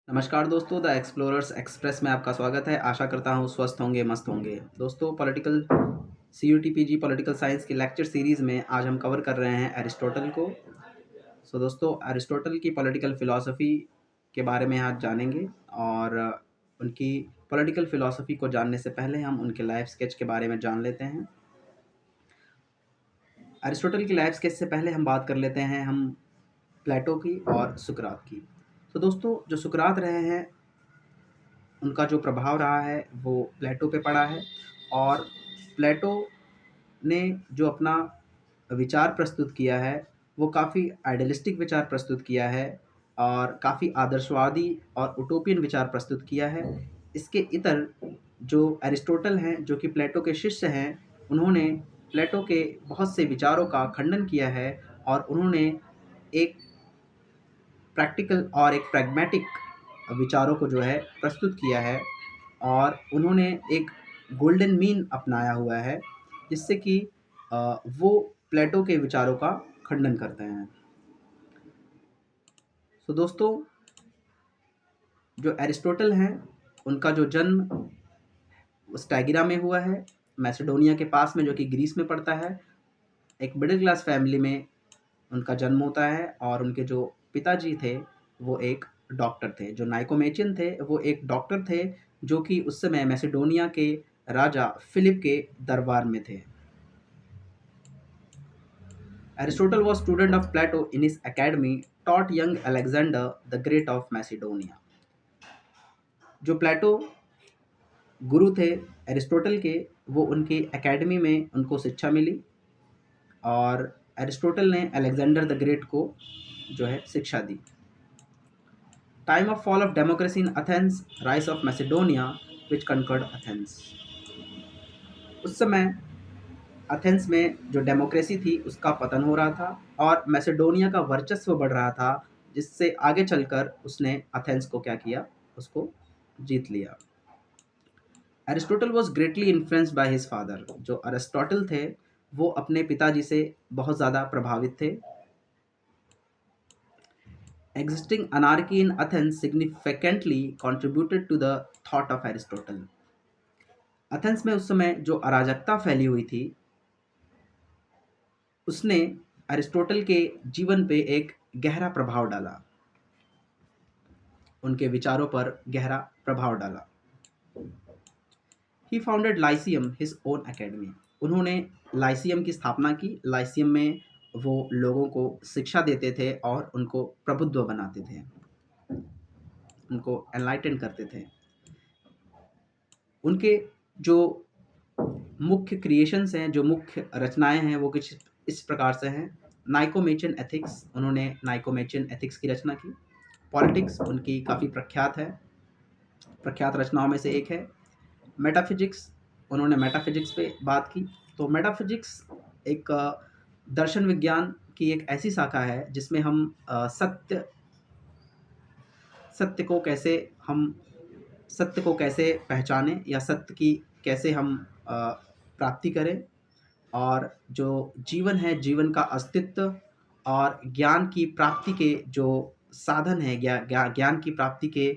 नमस्कार दोस्तों, the explorers express में आपका स्वागत है। आशा करता हूँ स्वस्थ होंगे, मस्त होंगे। दोस्तों, पॉलिटिकल CUT-PG पॉलिटिकल साइंस की लेक्चर सीरीज़ में आज हम कवर कर रहे हैं एरिस्टोटल को। दोस्तों, एरिस्टोटल की पॉलिटिकल फ़िलॉसफ़ी के बारे में आज जानेंगे और उनकी पॉलिटिकल फ़िलॉसफ़ी को जानने से पहले हम उनके लाइफ़ स्केच के बारे में जान लेते हैं। एरिस्टोटल की लाइफ़ स्केच से पहले हम बात कर लेते हैं प्लेटो की और सुकरात की। दोस्तों, जो सुकरात रहे हैं उनका जो प्रभाव रहा है वो प्लेटो पे पड़ा है और प्लेटो ने जो अपना विचार प्रस्तुत किया है वो काफ़ी आइडियलिस्टिक विचार प्रस्तुत किया है और काफ़ी आदर्शवादी और उटोपियन विचार प्रस्तुत किया है। इसके इतर जो एरिस्टोटल हैं, जो कि प्लेटो के शिष्य हैं, उन्होंने प्लेटो के बहुत से विचारों का खंडन किया है और उन्होंने एक प्रैक्टिकल और एक प्रैग्मैटिक विचारों को जो है प्रस्तुत किया है और उन्होंने एक गोल्डन मीन अपनाया हुआ है जिससे कि वो प्लेटो के विचारों का खंडन करते हैं। दोस्तों, जो एरिस्टोटल हैं उनका जो जन्म स्टैगिरा में हुआ है, मैसेडोनिया के पास में, जो कि ग्रीस में पड़ता है। एक मिडिल क्लास फैमिली में उनका जन्म होता है और उनके जो पिताजी थे वो एक डॉक्टर थे। जो नाइकोमेचियन थे वो एक डॉक्टर थे जो कि उस समय मैसेडोनिया के राजा फिलिप के दरबार में थे। Aristotle was student of Plato in his academy, taught young Alexander the Great of Macedonia। जो प्लेटो गुरु थे एरिस्टोटल के, वो उनकी एकेडमी में उनको शिक्षा मिली और एरिस्टोटल ने अलेक्जेंडर द ग्रेट को जो है शिक्षा दी। Time of fall of democracy in Athens, rise of Macedonia which conquered Athens. उस समय एथेंस में जो डेमोक्रेसी थी उसका पतन हो रहा था और मैसेडोनिया का वर्चस्व बढ़ रहा था, जिससे आगे चलकर उसने एथेंस को क्या किया, उसको जीत लिया। Aristotle was greatly influenced by his father. जो अरिस्टोटल थे वो अपने पिताजी से बहुत ज़्यादा प्रभावित थे। Existing anarchy in Athens significantly contributed to the thought of Aristotle। Athens में उस समय जो अराजकता फैली हुई थी उसने अरिस्टोटल के जीवन पे एक गहरा प्रभाव डाला, उनके विचारों पर गहरा प्रभाव डाला। He founded Lyceum, his own academy. उन्होंने लाइसियम की स्थापना की। लाइसियम में वो लोगों को शिक्षा देते थे और उनको प्रबुद्ध बनाते थे, उनको एनलाइटन करते थे। उनके जो मुख्य क्रिएशंस हैं, जो मुख्य रचनाएं हैं, वो कुछ इस प्रकार से हैं। नाइकोमेचियन एथिक्स, उन्होंने नाइकोमेचियन एथिक्स की रचना की। पॉलिटिक्स उनकी काफ़ी प्रख्यात है, प्रख्यात रचनाओं में से एक है। मेटाफिजिक्स, उन्होंने मेटाफिजिक्स पे बात की। तो मेटाफिजिक्स एक दर्शन विज्ञान की एक ऐसी शाखा है जिसमें हम सत्य सत्य को कैसे हम सत्य को कैसे पहचानें या सत्य की कैसे हम प्राप्ति करें, और जो जीवन है, जीवन का अस्तित्व और ज्ञान की प्राप्ति के जो साधन है, ज्ञान की प्राप्ति के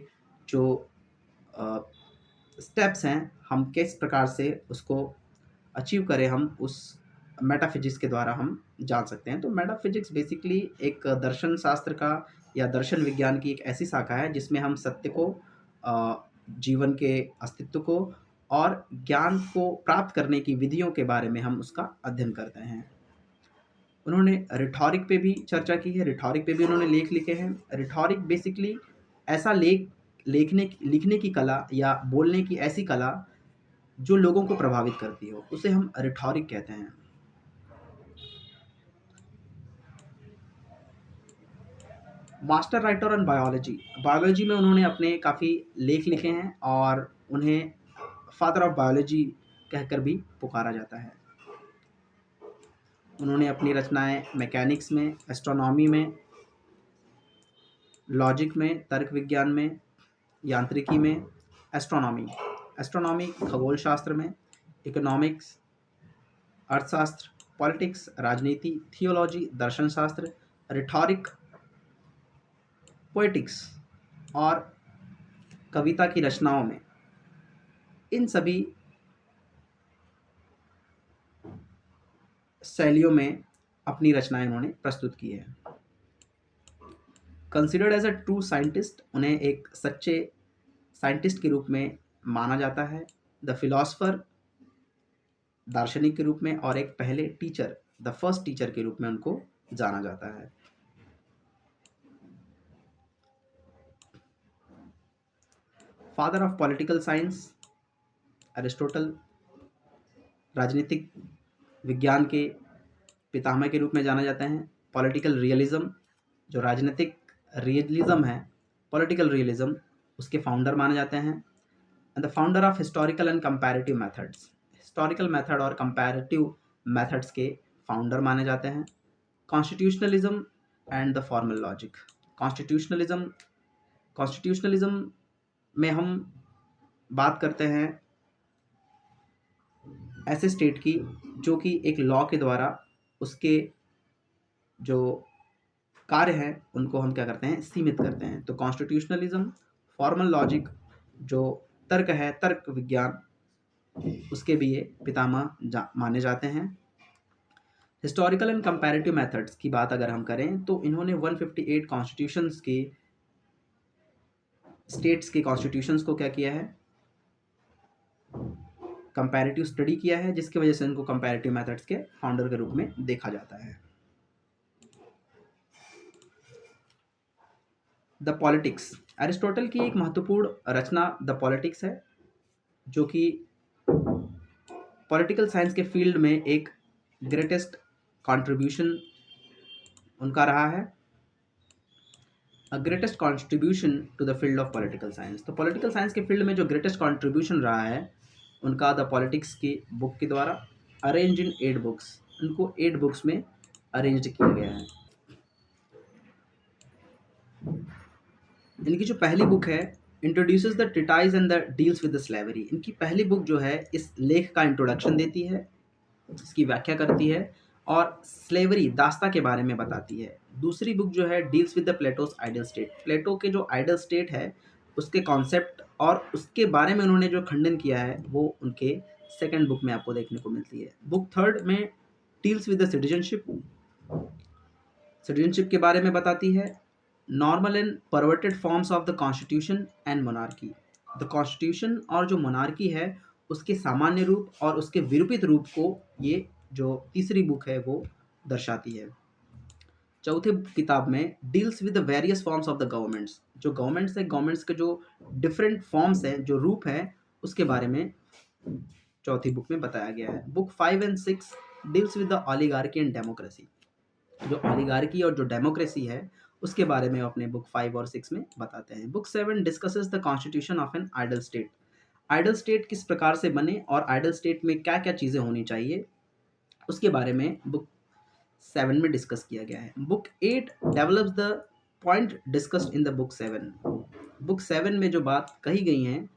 जो स्टेप्स हैं, हम किस प्रकार से उसको अचीव करें, हम उस मेटाफिजिक्स के द्वारा हम जान सकते हैं। तो मेटाफिजिक्स बेसिकली एक दर्शन शास्त्र का या दर्शन विज्ञान की एक ऐसी शाखा है जिसमें हम सत्य को, जीवन के अस्तित्व को और ज्ञान को प्राप्त करने की विधियों के बारे में हम उसका अध्ययन करते हैं। उन्होंने रिटॉरिक पे भी चर्चा की है, रिटॉरिक पे भी उन्होंने लेख लिखे हैं। रिटॉरिक बेसिकली ऐसा लिखने की कला या बोलने की ऐसी कला जो लोगों को प्रभावित करती हो, उसे हम रिटॉरिक कहते हैं। Master writer on biology, biology में उन्होंने अपने काफ़ी लेख लिखे हैं और उन्हें फादर ऑफ बायोलॉजी कहकर भी पुकारा जाता है। उन्होंने अपनी रचनाएं मैकेनिक्स में, एस्ट्रोनॉमी में, लॉजिक में, तर्क विज्ञान में, यांत्रिकी में, एस्ट्रोनॉमी एस्ट्रोनॉमी खगोल शास्त्र में, इकोनॉमिक्स अर्थशास्त्र, पॉलिटिक्स राजनीति, थियोलॉजी दर्शन शास्त्र, रिटॉरिक पोएटिक्स और कविता की रचनाओं में इन सभी शैलियों में अपनी रचनाएं उन्होंने प्रस्तुत की है। Considered as a true scientist, उन्हें एक सच्चे साइंटिस्ट के रूप में माना जाता है। द फिलोसफर, दार्शनिक के रूप में, और एक पहले टीचर, द फर्स्ट टीचर के रूप में उनको जाना जाता है। Father of political science, Aristotle राजनीतिक विज्ञान के पितामह के रूप में जाने जाते हैं। पॉलिटिकल रियलिज्म, जो राजनीतिक रियलिज्म है, पॉलिटिकल रियलिज्म, उसके फाउंडर माने जाते हैं। And the founder of historical and comparative methods, historical method और कंपैरेटिव मेथड्स के फाउंडर माने जाते हैं। Constitutionalism and the formal logic, constitutionalism में हम बात करते हैं ऐसे स्टेट की जो कि एक लॉ के द्वारा उसके जो कार्य हैं उनको हम क्या करते हैं, सीमित करते हैं। तो कॉन्स्टिट्यूशनलिज्म, फॉर्मल लॉजिक, जो तर्क है, तर्क विज्ञान, उसके भी ये पितामह माने जाते हैं। हिस्टोरिकल एंड कंपैरेटिव मेथड्स की बात अगर हम करें तो इन्होंने 158 कॉन्स्टिट्यूशंस के स्टेट्स के कॉन्स्टिट्यूशंस को क्या किया है, कंपैरेटिव स्टडी किया है, जिसकी वजह से इनको कंपैरेटिव मेथड्स के फाउंडर के रूप में देखा जाता है। द पॉलिटिक्स, अरिस्टोटल की एक महत्वपूर्ण रचना द पॉलिटिक्स है, जो कि पॉलिटिकल साइंस के फील्ड में एक ग्रेटेस्ट कंट्रीब्यूशन उनका रहा है, a greatest contribution to the field of political science. तो पॉलिटिकल साइंस के फील्ड में जो ग्रेटेस्ट कंट्रीब्यूशन रहा है उनका द पॉलिटिक्स की बुक के द्वारा, अरेंज इन 8 बुक्स, उनको 8 बुक्स में अरेंज किया गया है। इनकी जो पहली बुक है, introduces the treatise and the deals with the slavery, इनकी पहली बुक जो है इस लेख का इंट्रोडक्शन देती है, इसकी व्याख्या करती है और स्लेवरी, दास्ता के बारे में बताती है। दूसरी बुक जो है deals with the Plato's ideal state, Plato के जो आइडियल स्टेट है उसके कॉन्सेप्ट और उसके बारे में उन्होंने जो खंडन किया है वो उनके सेकंड बुक में आपको देखने को मिलती है। बुक थर्ड में deals with the citizenship, citizenship के बारे में बताती है। Normal and perverted forms of the constitution and monarchy, the constitution और जो मोनार्की है उसके सामान्य रूप और उसके विरूपित रूप को ये जो तीसरी बुक है वो दर्शाती है। चौथे किताब में deals with the various forms of the governments, जो गवर्नमेंट्स है, गवर्नमेंट्स के जो डिफरेंट फॉर्म्स हैं, जो रूप हैं, उसके बारे में चौथी बुक में बताया गया है। Book 5 and 6 deals with the oligarchy and democracy, जो ऑलिगार्की और जो डेमोक्रेसी है उसके बारे में अपने बुक 5 और 6 में बताते हैं। Book 7 discusses the constitution of an ideal state, ideal state किस प्रकार से बने और आइडल स्टेट में क्या क्या चीज़ें होनी चाहिए उसके बारे में बुक 7 में डिस्कस किया गया है। Book 8 develops the point discussed in the book 7, book 7 में जो बात कही गई हैं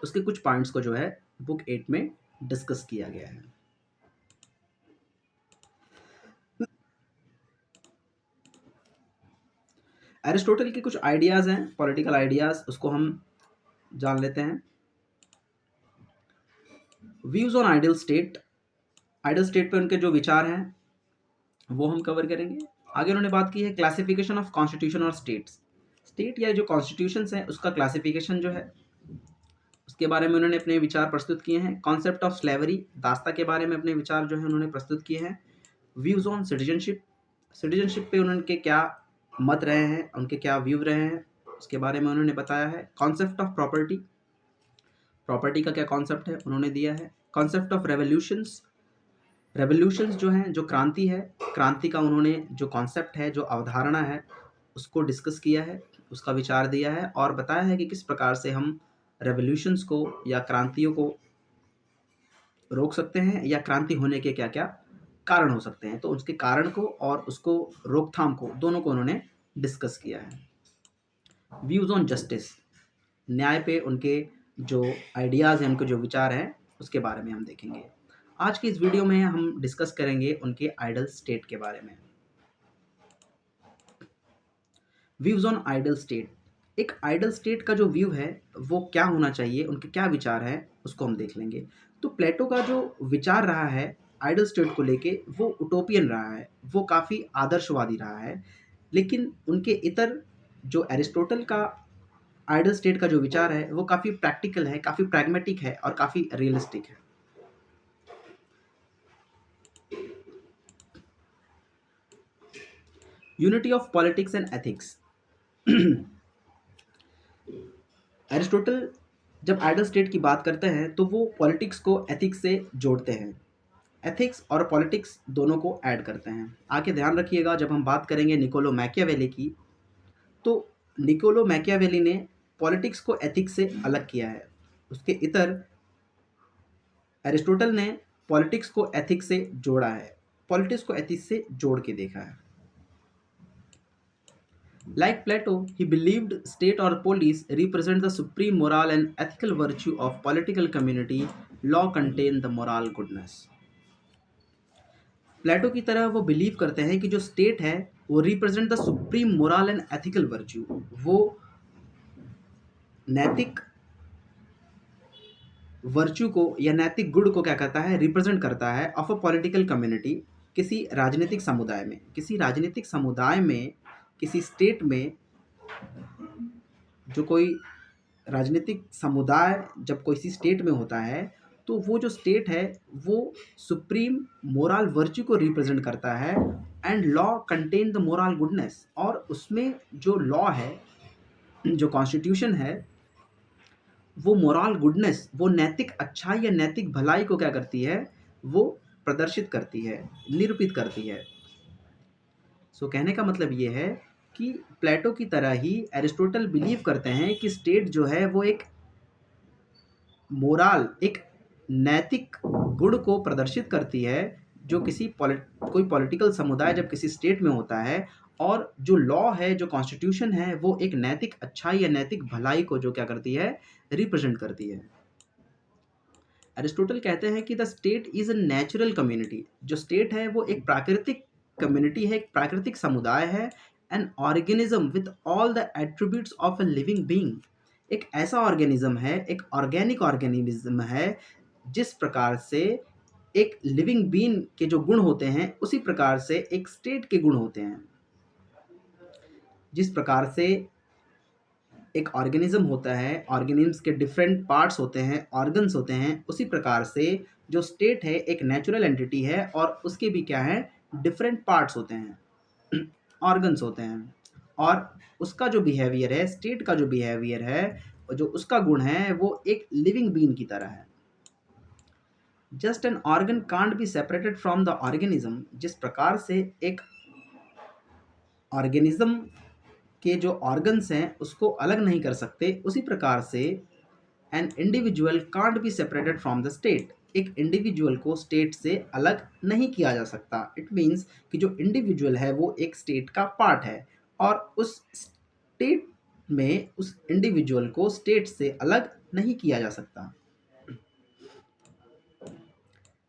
उसके कुछ पॉइंट्स को जो है बुक 8 में डिस्कस किया गया है। एरिस्टोटल के कुछ आइडियाज़ हैं, पॉलिटिकल आइडियाज़, उसको हम जान लेते हैं। Views on ideal state, ideal state पे उनके जो विचार हैं वो हम कवर करेंगे। आगे उन्होंने बात की है क्लासिफिकेशन ऑफ कॉन्स्टिट्यूशन और स्टेट्स, स्टेट या जो कॉन्स्टिट्यूशंस हैं उसका क्लासिफिकेशन जो है उसके बारे में उन्होंने अपने विचार प्रस्तुत किए हैं। कॉन्सेप्ट ऑफ स्लेवरी, दास्ता के बारे में अपने विचार जो है उन्होंने प्रस्तुत किए हैं। व्यूज़ ऑन सिटीजनशिप, सिटीजनशिप पे उनके क्या मत रहे हैं, उनके क्या व्यू रहे हैं उसके बारे में उन्होंने बताया है। कॉन्सेप्ट ऑफ प्रॉपर्टी, प्रॉपर्टी का क्या कॉन्सेप्ट है उन्होंने दिया है। कॉन्सेप्ट ऑफ रेवोल्यूशंस, रेवोल्यूशंस जो हैं, जो क्रांति है, क्रांति का उन्होंने जो कॉन्सेप्ट है, जो अवधारणा है उसको डिस्कस किया है, उसका विचार दिया है और बताया है कि किस प्रकार से हम रेवोल्यूशंस को या क्रांतियों को रोक सकते हैं या क्रांति होने के क्या क्या कारण हो सकते हैं। तो उसके कारण को और उसको रोकथाम को, दोनों को उन्होंने डिस्कस किया है। व्यूज़ ऑन जस्टिस, न्याय पे उनके जो आइडियाज़ हैं, उनके जो विचार हैं उसके बारे में हम देखेंगे। आज की इस वीडियो में हम डिस्कस करेंगे उनके आइडल स्टेट के बारे में। व्यूज़ ऑन आइडल स्टेट, एक आइडल स्टेट का जो व्यू है वो क्या होना चाहिए, उनके क्या विचार हैं, उसको हम देख लेंगे। तो प्लेटो का जो विचार रहा है आइडल स्टेट को लेके वो उटोपियन रहा है, वो काफ़ी आदर्शवादी रहा है। लेकिन उनके इतर जो एरिस्टोटल का आइडल स्टेट का जो विचार है वो काफ़ी प्रैक्टिकल है, काफ़ी प्रैग्मेटिक है और काफ़ी रियलिस्टिक है। Unity of politics and ethics. Aristotle जब आइडल स्टेट की बात करते हैं तो वो पॉलिटिक्स को एथिक्स से जोड़ते हैं, एथिक्स और पॉलिटिक्स दोनों को ऐड करते हैं। आगे ध्यान रखिएगा, जब हम बात करेंगे निकोलो मैकियावेली की, तो निकोलो मैकियावेली ने पॉलिटिक्स को एथिक्स से अलग किया है। उसके इतर एरिस्टोटल ने पॉलिटिक्स को एथिक्स से जोड़ा है, पॉलिटिक्स को एथिक्स से जोड़ के देखा है। Like Plato, he believed state or police represent the supreme moral and ethical virtue of political community. Law contain the moral goodness. प्लेटो की तरह वो बिलीव करते हैं कि जो स्टेट है वो represent the supreme moral and ethical virtue, वो नैतिक वर्च्यू को या नैतिक गुण को क्या करता है, रिप्रेजेंट करता है ऑफ अ पॉलिटिकल कम्युनिटी, किसी राजनीतिक समुदाय में। किसी राजनीतिक समुदाय में, किसी स्टेट में, जो कोई राजनीतिक समुदाय जब किसी स्टेट में होता है तो वो जो स्टेट है वो सुप्रीम मोरल वर्च्यू को रिप्रेजेंट करता है। And law contain the moral goodness, और उसमें जो लॉ है, जो कॉन्स्टिट्यूशन है, वो मोरल गुडनेस, वो नैतिक अच्छाई या नैतिक भलाई को क्या करती है, वो प्रदर्शित करती है, निरूपित करती है। सो कहने का मतलब ये है कि प्लेटो की तरह ही एरिस्टोटल बिलीव करते हैं कि स्टेट जो है वो एक मोरल, एक नैतिक गुण को प्रदर्शित करती है, जो कोई पॉलिटिकल समुदाय जब किसी स्टेट में होता है, और जो लॉ है, जो कॉन्स्टिट्यूशन है, वो एक नैतिक अच्छाई या नैतिक भलाई को जो क्या करती है, रिप्रेजेंट करती है। एरिस्टोटल कहते हैं कि the state is a natural community. जो स्टेट है वो एक प्राकृतिक कम्युनिटी है, एक प्राकृतिक समुदाय है। An organism with all the attributes of a living being. एक ऐसा ऑर्गेनिज्म है, एक ऑर्गेनिक ऑर्गेनिज्म है, जिस प्रकार से एक लिविंग बीइंग के जो गुण होते हैं उसी प्रकार से एक स्टेट के गुण होते हैं। जिस प्रकार से एक ऑर्गेनिज्म होता है, ऑर्गेनिज्म के डिफरेंट पार्ट्स होते हैं, ऑर्गन्स होते हैं, उसी प्रकार से जो स्टेट है एक नेचुरल एंटिटी है और उसके भी क्या है, डिफरेंट पार्ट्स होते हैं, ऑर्गन्स होते हैं। और उसका जो बिहेवियर है, स्टेट का जो बिहेवियर है, जो उसका गुण है, वो एक लिविंग बीइंग की तरह है। Just an organ can't be separated from the organism. जिस प्रकार से एक ऑर्गेनिज्म के जो ऑर्गन्स हैं उसको अलग नहीं कर सकते, उसी प्रकार से an individual can't be separated from the state. एक इंडिविजुअल को स्टेट से अलग नहीं किया जा सकता। इट मीन्स कि जो इंडिविजुअल है वो एक स्टेट का पार्ट है, और उस स्टेट में उस इंडिविजुअल को स्टेट से अलग नहीं किया जा सकता।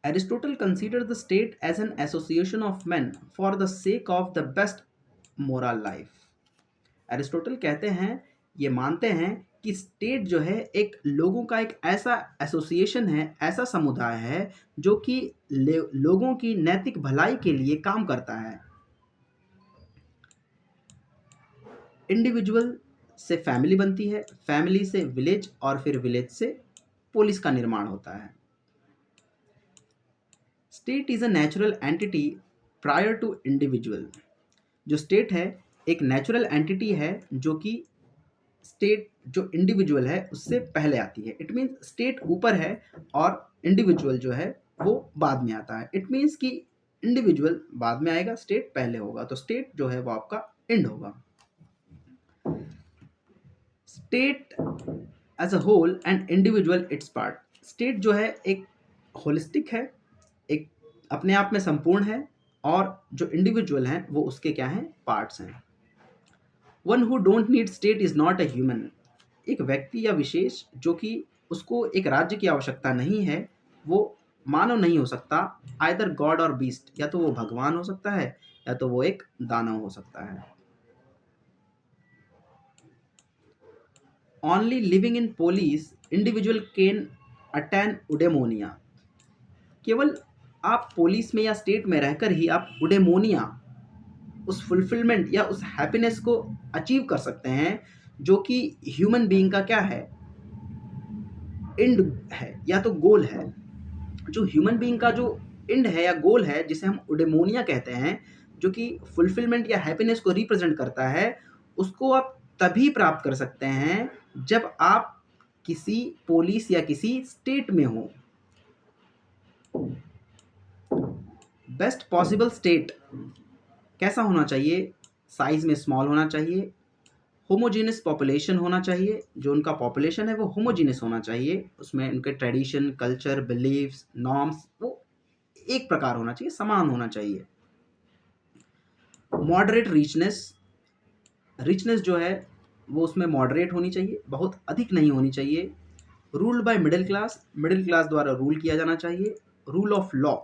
Aristotle considered the state as an association of men for the sake of the best moral life. Aristotle कहते हैं, ये मानते हैं कि स्टेट जो है एक लोगों का एक ऐसा एसोसिएशन है, ऐसा समुदाय है जो कि लोगों की नैतिक भलाई के लिए काम करता है। इंडिविजुअल से फैमिली बनती है, फैमिली से विलेज, और फिर विलेज से पुलिस का निर्माण होता है। State is a natural entity prior to individual. जो स्टेट है एक नेचुरल एंटिटी है जो कि स्टेट जो इंडिविजुअल है उससे पहले आती है। इट मीन्स स्टेट ऊपर है और इंडिविजुअल जो है वो बाद में आता है। इट मीन्स कि इंडिविजुअल बाद में आएगा, स्टेट पहले होगा, तो स्टेट जो है वो आपका एंड होगा। State as a whole and individual its part. State जो है एक होलिस्टिक है, एक अपने आप में संपूर्ण है, और जो इंडिविजुअल हैं वो उसके क्या हैं, पार्ट्स हैं। One who don't need state is not a human. एक व्यक्ति या विशेष जो कि उसको एक राज्य की आवश्यकता नहीं है, वो मानव नहीं हो सकता। आइदर गॉड और बीस्ट, या तो वो भगवान हो सकता है या तो वो एक दानव हो सकता है। Only living in polis individual can attain eudaimonia. केवल आप पोलिस में या स्टेट में रहकर ही आप उडेमोनिया, उस फुलफिलमेंट या उस हैप्पीनेस को अचीव कर सकते हैं जो कि ह्यूमन बीइंग का क्या है, एंड है या तो गोल है। जो ह्यूमन बीइंग का जो एंड है या गोल है, जिसे हम उडेमोनिया कहते हैं, जो कि फुलफिलमेंट या हैप्पीनेस को रिप्रेजेंट करता है, उसको आप तभी प्राप्त कर सकते हैं जब आप किसी पोलिस या किसी स्टेट में हो। बेस्ट पॉसिबल स्टेट कैसा होना चाहिए? साइज में स्मॉल होना चाहिए, होमोजीनियस पॉपुलेशन होना चाहिए, जो उनका पॉपुलेशन है वो होमोजीनियस होना चाहिए, उसमें उनके ट्रेडिशन, कल्चर, बिलीव्स, नॉर्म्स वो एक प्रकार होना चाहिए, समान होना चाहिए। मॉडरेट रिचनेस, रिचनेस जो है वो उसमें मॉडरेट होनी चाहिए, बहुत अधिक नहीं होनी चाहिए। Ruled by middle class, middle class द्वारा रूल किया जाना चाहिए। रूल ऑफ लॉ,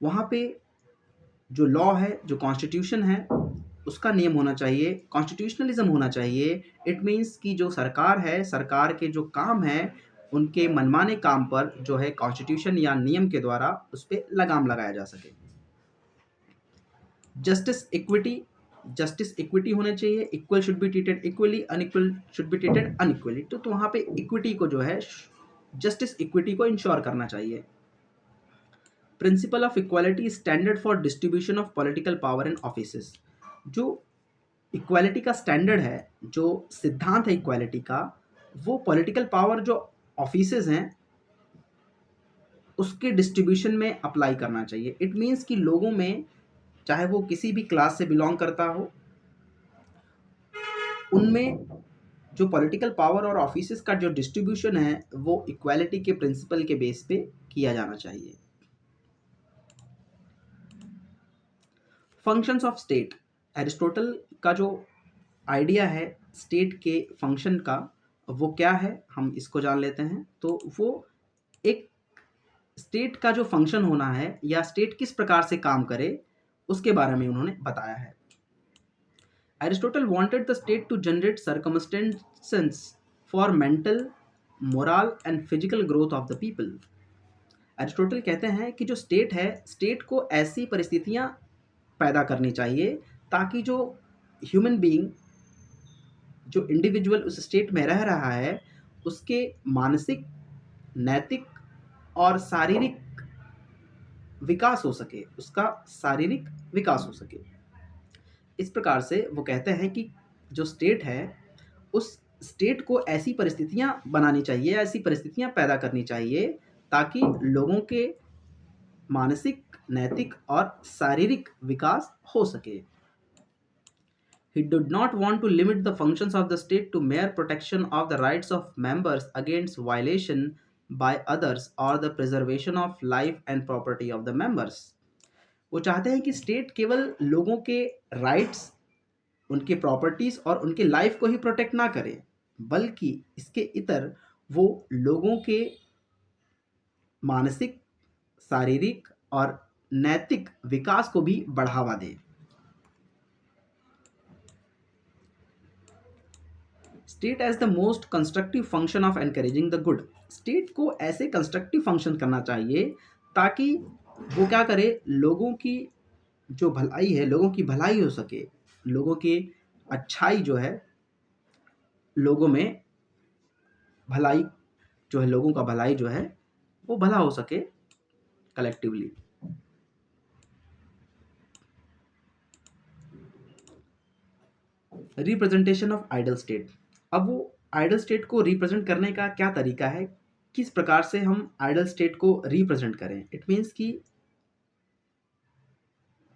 वहाँ पे जो लॉ है, जो कॉन्स्टिट्यूशन है, उसका नियम होना चाहिए, कॉन्स्टिट्यूशनलिज्म होना चाहिए। इट मीन्स कि जो सरकार है, सरकार के जो काम है, उनके मनमाने काम पर जो है कॉन्स्टिट्यूशन या नियम के द्वारा उस पर लगाम लगाया जा सके। जस्टिस इक्विटी, जस्टिस इक्विटी होना चाहिए, equal should be treated equally, unequal should be treated unequally. तो वहाँ पे इक्विटी को जो है, जस्टिस इक्विटी को इंश्योर करना चाहिए। Principle of equality, standard for distribution of political power and offices. जो इक्वालिटी का स्टैंडर्ड है, जो सिद्धांत है इक्वालिटी का, वो पॉलिटिकल पावर जो ऑफिसेज हैं उसके डिस्ट्रीब्यूशन में अप्लाई करना चाहिए। इट मीन्स कि लोगों में, चाहे वो किसी भी क्लास से बिलोंग करता हो, उनमें जो पॉलिटिकल पावर और ऑफिसेज का जो डिस्ट्रीब्यूशन है वो इक्वालिटी के प्रिंसिपल के बेस पे किया जाना चाहिए। फंक्शंस ऑफ स्टेट, एरिस्टोटल का जो आइडिया है स्टेट के फंक्शन का, वो क्या है, हम इसको जान लेते हैं। तो वो एक स्टेट का जो फंक्शन होना है या स्टेट किस प्रकार से काम करे, उसके बारे में उन्होंने बताया है। Aristotle wanted the state to generate circumstances for mental, moral and physical growth of the people. Aristotle कहते हैं कि जो स्टेट है, स्टेट को ऐसी परिस्थितियां पैदा करनी चाहिए ताकि जो ह्यूमन बीइंग, जो इंडिविजुअल उस स्टेट में रह रहा है, उसके मानसिक, नैतिक और शारीरिक विकास हो सके, उसका शारीरिक विकास हो सके। इस प्रकार से वो कहते हैं कि जो स्टेट है, उस स्टेट को ऐसी परिस्थितियां बनानी चाहिए, ऐसी परिस्थितियां पैदा करनी चाहिए ताकि लोगों के मानसिक, नैतिक और शारीरिक विकास हो सके। He did not want to limit the functions of the state to mere protection of the rights of members against violation by others or the preservation of life and property of the members. वो चाहते हैं कि state केवल लोगों के rights, उनके properties और उनके लाइफ को ही प्रोटेक्ट ना करे, बल्कि इसके इतर वो लोगों के मानसिक, शारीरिक और नैतिक विकास को भी बढ़ावा दे। State as the most constructive function of encouraging the good. State को ऐसे कंस्ट्रक्टिव फंक्शन करना चाहिए ताकि वो क्या करे, लोगों की जो भलाई है, लोगों की भलाई हो सके, लोगों की अच्छाई जो है, लोगों में भलाई जो है, लोगों का भलाई जो है वो भला हो सके collectively. Representation of ideal state. अब वो आइडल स्टेट को रिप्रेजेंट करने का क्या तरीका है, किस प्रकार से हम आइडल स्टेट को रिप्रेजेंट करें। इट मीन्स कि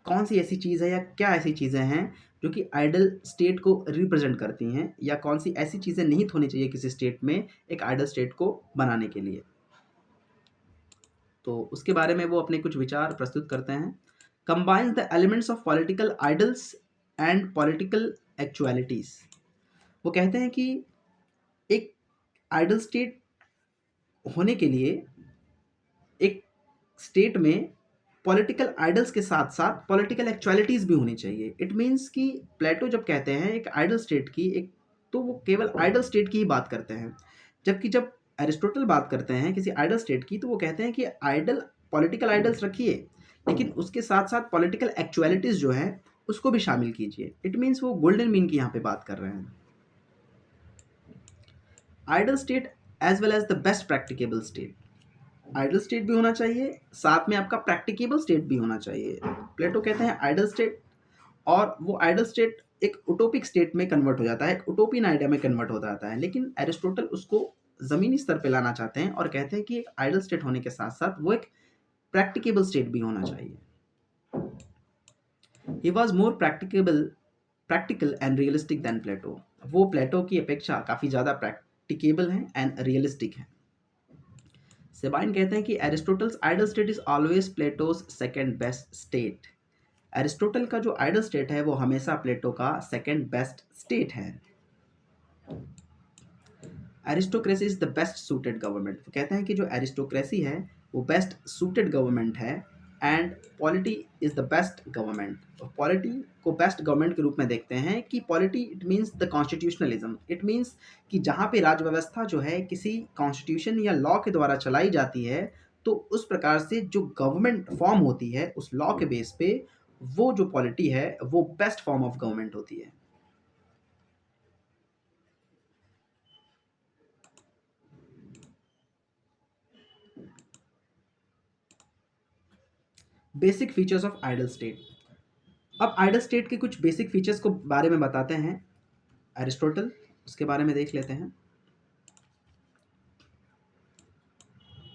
कौन सी ऐसी चीज़ है या क्या ऐसी चीज़ें हैं जो कि आइडल स्टेट को रिप्रेजेंट करती हैं, या कौन सी ऐसी चीज़ें निहित होनी चाहिए किसी स्टेट में एक आइडल स्टेट को बनाने के लिए। तो उसके बारे में वो अपने कुछ विचार प्रस्तुत करते हैं। Combines the elements of political ideals and political actualities. वो कहते हैं कि एक आइडल स्टेट होने के लिए एक स्टेट में पॉलिटिकल आइडल्स के साथ साथ पॉलिटिकल एक्चुअलिटीज भी होनी चाहिए। इट मीन्स कि प्लेटो जब कहते हैं एक आइडल स्टेट की एक तो वो केवल आइडल स्टेट की ही बात करते हैं। जबकि जब एरिस्टोटल बात करते हैं किसी आइडल स्टेट की, तो वो कहते हैं कि आइडल, पॉलिटिकल आइडल्स रखिए, लेकिन उसके साथ साथ पॉलिटिकल एक्चुअलिटीज़ जो है उसको भी शामिल कीजिए। इट मीन्स वो गोल्डन मीन की यहाँ पे बात कर रहे हैं। Ideal state as well as the best practicable state. Ideal state भी होना चाहिए, साथ में आपका प्रैक्टिकेबल स्टेट भी होना चाहिए। प्लेटो कहते हैं आइडल स्टेट, और वो आइडल स्टेट एक उटोपिक स्टेट में कन्वर्ट हो जाता है, एक उटोपियन आइडिया में कन्वर्ट हो जाता है। लेकिन एरिस्टोटल उसको ज़मीनी स्तर पे लाना चाहते हैं और कहते हैं कि एक आइडल स्टेट होने के साथ साथ वो एक प्रैक्टिकेबल स्टेट भी होना चाहिए। He was more practical and realistic than Plato. वो प्लेटो की अपेक्षा काफ़ी ज़्यादा प्रैक्टिकेबल हैं एंड रियलिस्टिक हैं। सेबाइन कहते हैं कि Aristotle's ideal state is always Plato's second best state. Aristotle का जो आइडल स्टेट है वो हमेशा प्लेटो का सेकेंड बेस्ट स्टेट है। Aristocracy is the best suited government. वो कहते हैं कि जो एरिस्टोक्रेसी है वो बेस्ट सूटेड गवर्नमेंट है, and polity is the best government. Polity को बेस्ट गवर्नमेंट के रूप में देखते हैं कि polity it means the constitutionalism. It means कि जहाँ पे राज व्यवस्था जो है किसी कॉन्स्टिट्यूशन या लॉ के द्वारा चलाई जाती है, तो उस प्रकार से जो गवर्नमेंट फॉर्म होती है उस लॉ के बेस पे, वो जो पॉलिटी है वो बेस्ट फॉर्म ऑफ गवर्नमेंट होती है। Basic features of ideal state. अब आइडल स्टेट के कुछ बेसिक फीचर्स को बारे में बताते हैं एरिस्टोटल, उसके बारे में देख लेते हैं।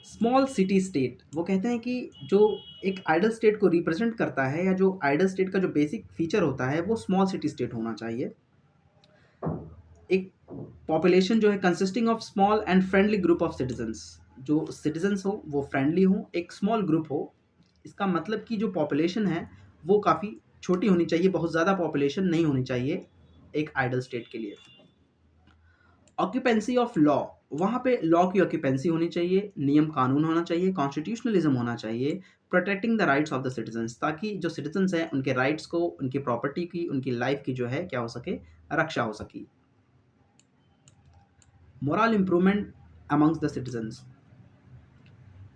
Small city state. वो कहते हैं कि जो एक आइडल स्टेट को रिप्रेजेंट करता है, या जो आइडल स्टेट का जो बेसिक फीचर होता है वो स्मॉल सिटी स्टेट होना चाहिए। एक पॉपुलेशन जो है consisting of small and friendly group of citizens. जो सिटीजन्स हो वो फ्रेंडली हो, एक स्मॉल ग्रुप हो। इसका मतलब कि जो पॉपुलेशन है वो काफ़ी छोटी होनी चाहिए, बहुत ज़्यादा पॉपुलेशन नहीं होनी चाहिए एक आइडल स्टेट के लिए। Occupancy of law. वहाँ पे लॉ की ऑक्यूपेंसी होनी चाहिए, नियम कानून होना चाहिए, कॉन्स्टिट्यूशनलिज्म होना चाहिए, protecting the rights of the citizens, ताकि जो सिटीजन्स हैं उनके राइट्स को, उनकी प्रॉपर्टी की, उनकी लाइफ की जो है क्या हो सके, रक्षा हो सके। Moral improvement amongst the citizens.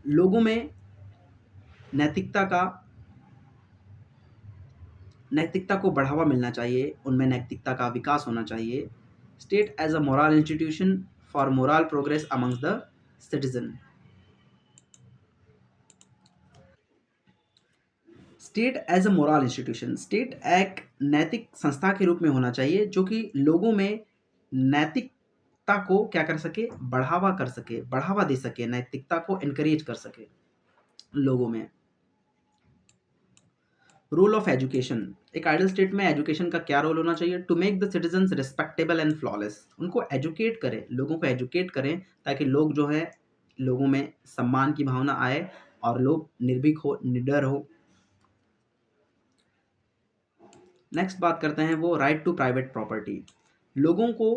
लोगों में नैतिकता का नैतिकता को बढ़ावा मिलना चाहिए, उनमें नैतिकता का विकास होना चाहिए। State as a moral institution for moral progress amongst the citizen. State as a moral institution. State एक नैतिक संस्था के रूप में होना चाहिए जो कि लोगों में नैतिकता को क्या कर सके, बढ़ावा कर सके, बढ़ावा दे सके, नैतिकता को इनकरेज कर सके लोगों में। Role of education. एक आइडल स्टेट में एजुकेशन का क्या रोल होना चाहिए? To make the citizens respectable and flawless. उनको एजुकेट करें, लोगों को एजुकेट करें, ताकि लोग जो है, लोगों में सम्मान की भावना आए और लोग निर्भीक हो, निडर हो। नेक्स्ट बात करते हैं वो राइट टू प्राइवेट प्रॉपर्टी। लोगों को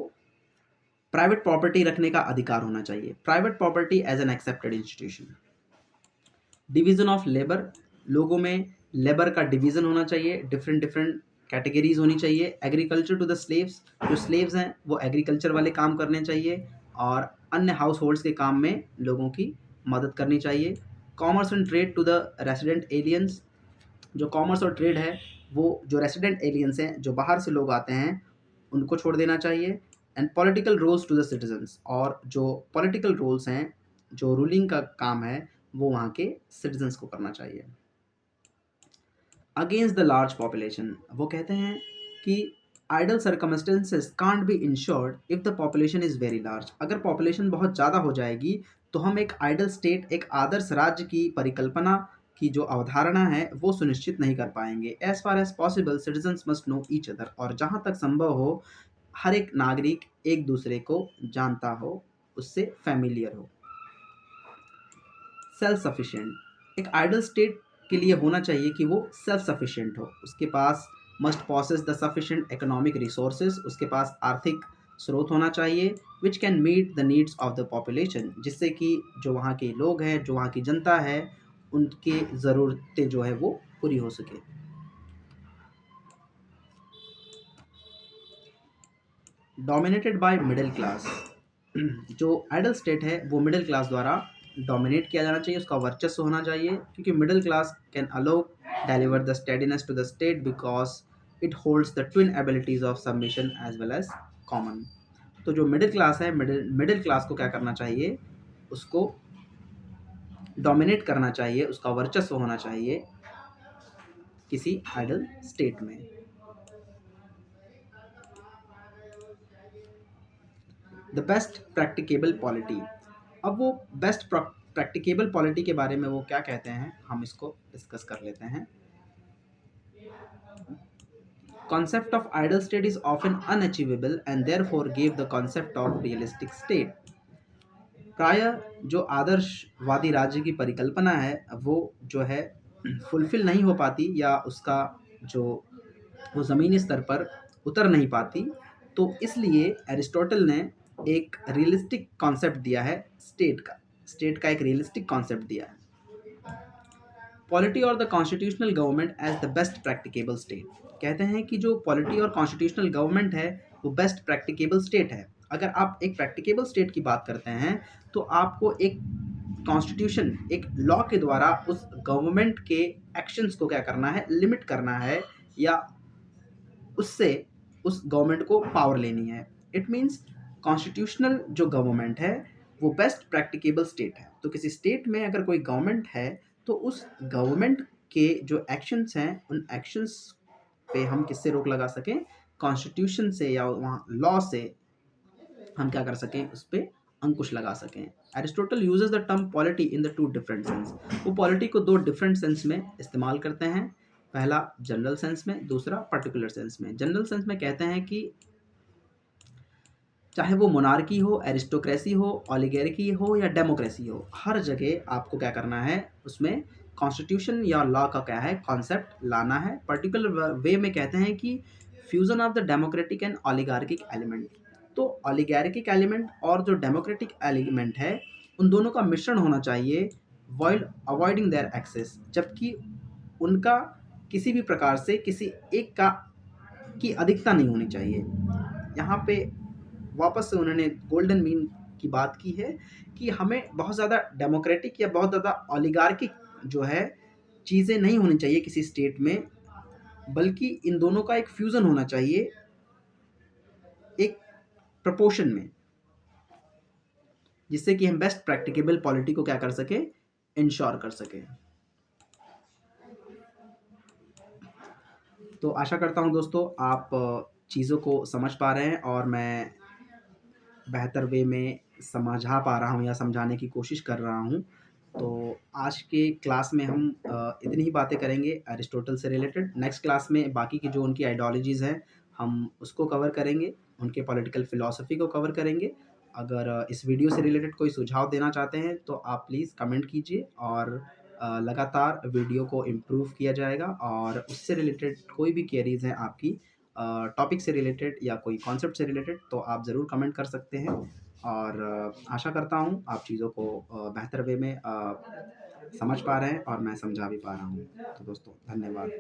प्राइवेट प्रॉपर्टी रखने का अधिकार होना चाहिए। Private property as an accepted institution. Division of labour. लोगों में लेबर का डिवीजन होना चाहिए, डिफरेंट डिफरेंट कैटेगरीज होनी चाहिए। Agriculture to the slaves. जो स्लेव्स हैं वो एग्रीकल्चर वाले काम करने चाहिए, और अन्य हाउस होल्ड्स के काम में लोगों की मदद करनी चाहिए। Commerce and trade to the resident aliens. जो कॉमर्स और ट्रेड है वो जो रेसिडेंट एलियंस हैं, जो बाहर से लोग आते हैं, उनको छोड़ देना चाहिए। And political roles to the citizens. और जो पॉलिटिकल रोल्स हैं, जो रूलिंग का काम है, वो वहाँ के सिटीजन्स को करना चाहिए। Against the large population. वो कहते हैं कि ideal circumstances can't be ensured if the population is very large. अगर पॉपुलेशन बहुत ज़्यादा हो जाएगी तो हम एक आइडल स्टेट, एक आदर्श राज्य की परिकल्पना की जो अवधारणा है वो सुनिश्चित नहीं कर पाएंगे। As far as possible citizens must know each other. और जहाँ तक संभव हो हर एक नागरिक एक दूसरे को जानता हो, उससे फैमिलियर हो। Self sufficient. एक आइडल स्टेट के लिए होना चाहिए कि वो सेल्फ सफिशिएंट हो, उसके पास must possess the sufficient economic resources. उसके पास आर्थिक स्रोत होना चाहिए which can meet the needs of the population, जिससे कि जो वहाँ के लोग हैं, जो वहाँ की जनता है, उनकी ज़रूरतें जो है वो पूरी हो सके। Dominated by middle class. जो आइडल स्टेट है वो मिडिल क्लास द्वारा डोमिनेट किया जाना चाहिए, उसका वर्चस्व होना चाहिए, क्योंकि middle class can also deliver the steadiness to the state because it holds the twin abilities of submission as well as common. तो जो मिडिल क्लास है, मिडिल क्लास को क्या करना चाहिए, उसको डोमिनेट करना चाहिए, उसका वर्चस्व होना चाहिए किसी आइडल स्टेट में। The best practicable polity. अब वो बेस्ट प्रैक्टिकेबल पॉलिटी के बारे में वो क्या कहते हैं, हम इसको डिस्कस कर लेते हैं। Concept of ideal state is often unachievable and therefore gave the concept of realistic state। प्राय जो आदर्शवादी राज्य की परिकल्पना है वो जो है फुलफिल नहीं हो पाती, या उसका जो वो ज़मीनी स्तर पर उतर नहीं पाती। तो इसलिए एरिस्टोटल ने एक रियलिस्टिक कॉन्सेप्ट दिया है स्टेट का एक रियलिस्टिक कॉन्सेप्ट दिया है। पॉलिटी और the constitutional government as the best practicable state. कहते हैं कि जो पॉलिटी और कॉन्स्टिट्यूशनल गवर्नमेंट है वो बेस्ट प्रैक्टिकेबल स्टेट है। अगर आप एक प्रैक्टिकेबल स्टेट की बात करते हैं तो आपको एक कॉन्स्टिट्यूशन, एक लॉ के द्वारा उस गवर्नमेंट के एक्शंस को क्या करना है, लिमिट करना है, या उससे उस गवर्नमेंट को पावर लेनी है। इट मीन्स कॉन्स्टिट्यूशनल जो गवर्नमेंट है वो बेस्ट प्रैक्टिकेबल स्टेट है। तो किसी स्टेट में अगर कोई गवर्नमेंट है तो उस गवर्नमेंट के जो एक्शंस हैं उन एक्शंस पे हम किससे रोक लगा सकें, कॉन्स्टिट्यूशन से, या वहाँ लॉ से हम क्या कर सकें, उस पर अंकुश लगा सकें। Aristotle uses the term polity in the two different sense. वो पॉलिटी को दो डिफरेंट सेंस में इस्तेमाल करते हैं। पहला जनरल सेंस में, दूसरा पर्टिकुलर सेंस में। जनरल सेंस में कहते हैं कि चाहे वो मोनार्की हो, एरिस्टोक्रेसी हो, ओलिगार्की हो या डेमोक्रेसी हो, हर जगह आपको क्या करना है, उसमें कॉन्स्टिट्यूशन या लॉ का क्या है, कॉन्सेप्ट लाना है। पर्टिकुलर वे में कहते हैं कि fusion of the democratic and oligarchic element. तो ओलिगार्किक एलिमेंट और जो डेमोक्रेटिक एलिमेंट है उन दोनों का मिश्रण होना चाहिए, वाइल अवॉइडिंग देयर एक्सेस, जबकि उनका किसी भी प्रकार से किसी एक का की अधिकता नहीं होनी चाहिए। यहाँ पे वापस से उन्होंने गोल्डन मीन की बात की है कि हमें बहुत ज़्यादा डेमोक्रेटिक या बहुत ज़्यादा ओलिगार्किक जो है चीज़ें नहीं होनी चाहिए किसी स्टेट में, बल्कि इन दोनों का एक फ्यूज़न होना चाहिए एक प्रपोर्शन में, जिससे कि हम बेस्ट प्रैक्टिकेबल पॉलिटी को क्या कर सकें, इंश्योर कर सकें। तो आशा करता हूँ दोस्तों आप चीज़ों को समझ पा रहे हैं और मैं बेहतर वे में समझा पा रहा हूँ या समझाने की कोशिश कर रहा हूँ। तो आज के क्लास में हम इतनी ही बातें करेंगे अरिस्टोटल से रिलेटेड। नेक्स्ट क्लास में बाकी की जो उनकी आइडियोलॉजीज़ हैं हम उसको कवर करेंगे, उनके पॉलिटिकल फ़िलॉसफ़ी को कवर करेंगे। अगर इस वीडियो से रिलेटेड कोई सुझाव देना चाहते हैं तो आप प्लीज़ कमेंट कीजिए, और लगातार वीडियो को इम्प्रूव किया जाएगा। और उससे रिलेटेड कोई भी क्वेरीज़ हैं आपकी, टॉपिक से रिलेटेड या कोई कॉन्सेप्ट से रिलेटेड, तो आप ज़रूर कमेंट कर सकते हैं। और आशा करता हूँ आप चीज़ों को बेहतर वे में समझ पा रहे हैं और मैं समझा भी पा रहा हूँ। तो दोस्तों धन्यवाद।